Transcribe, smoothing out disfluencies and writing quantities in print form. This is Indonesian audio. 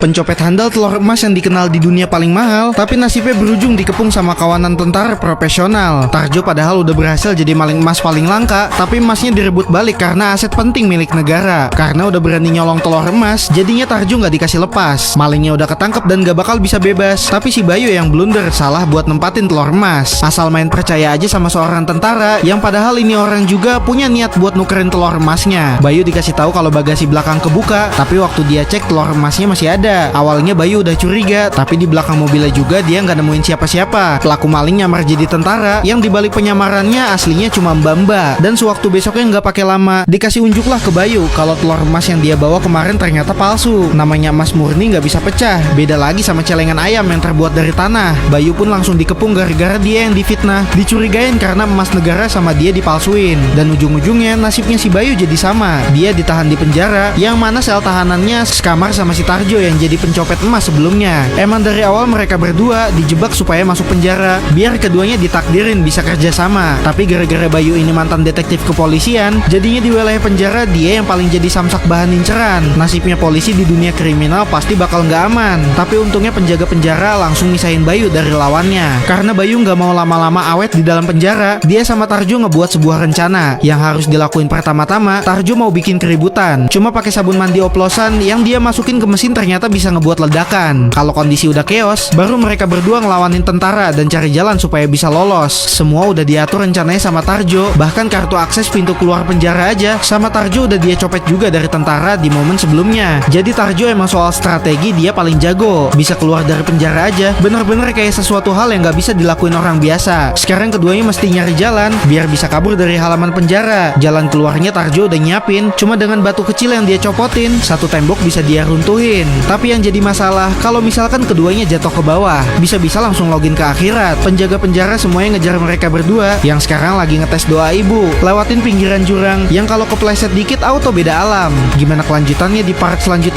Pencopet handal telur emas yang dikenal di dunia paling mahal, tapi nasibnya berujung dikepung sama kawanan tentara profesional. Tarjo padahal udah berhasil jadi maling emas paling langka, tapi emasnya direbut balik karena aset penting milik negara. Karena udah berani nyolong telur emas, jadinya Tarjo nggak dikasih lepas. Malingnya udah ketangkep dan gak bakal bisa bebas, tapi si Bayu yang blunder salah buat nempatin telur emas. Asal main percaya aja sama seorang tentara, yang padahal ini orang juga punya niat buat nukerin telur emasnya. Bayu dikasih tahu kalau bagasi belakang kebuka, tapi waktu dia cek telur emasnya masih ada. Awalnya Bayu udah curiga, tapi di belakang mobilnya juga dia nggak nemuin siapa-siapa. Pelaku maling nyamar jadi tentara, yang dibalik penyamarannya aslinya cuma mbak-mbak. Dan sewaktu besoknya nggak pakai lama, dikasih unjuklah ke Bayu kalau telur emas yang dia bawa kemarin ternyata palsu. Namanya emas murni nggak bisa pecah, beda lagi sama celengan ayam yang terbuat dari tanah. Bayu pun langsung dikepung gara-gara dia yang difitnah, dicurigain karena emas negara sama dia dipalsuin. Dan ujung-ujungnya nasibnya si Bayu jadi sama. Dia ditahan di penjara, yang mana sel tahanannya sekamar sama si Tarjo yang jadi pencopet emas sebelumnya. Emang dari awal mereka berdua dijebak supaya masuk penjara, biar keduanya ditakdirin bisa kerja sama. Tapi gara-gara Bayu ini mantan detektif kepolisian, jadinya di wilayah penjara dia yang paling jadi samsak bahan inceran. Nasibnya polisi di dunia kriminal pasti bakal nggak aman. Tapi untungnya penjaga penjara langsung misahin Bayu dari lawannya. Karena Bayu nggak mau lama-lama awet di dalam penjara, dia sama Tarjo ngebuat sebuah rencana. Yang harus dilakuin pertama-tama, Tarjo mau bikin keributan. Cuma pakai sabun mandi oplosan yang dia masukin ke mesin ternyata bisa ngebuat ledakan. Kalau kondisi udah chaos, baru mereka berdua ngelawanin tentara dan cari jalan supaya bisa lolos. Semua udah diatur rencananya sama Tarjo. Bahkan kartu akses pintu keluar penjara aja sama Tarjo udah dia copet juga dari tentara di momen sebelumnya. Jadi Tarjo emang soal strategi dia paling jago. Bisa keluar dari penjara aja bener-bener kayak sesuatu hal yang gak bisa dilakuin orang biasa. Sekarang keduanya mesti nyari jalan biar bisa kabur dari halaman penjara. Jalan keluarnya Tarjo udah nyiapin, cuma dengan batu kecil yang dia copotin, satu tembok bisa dia runtuhin. Tapi yang jadi masalah, kalau misalkan keduanya jatuh ke bawah, bisa-bisa langsung login ke akhirat. Penjaga penjara semuanya ngejar mereka berdua, yang sekarang lagi ngetes doa ibu. Lewatin pinggiran jurang, yang kalau kepleset dikit auto beda alam. Gimana kelanjutannya di part selanjutnya?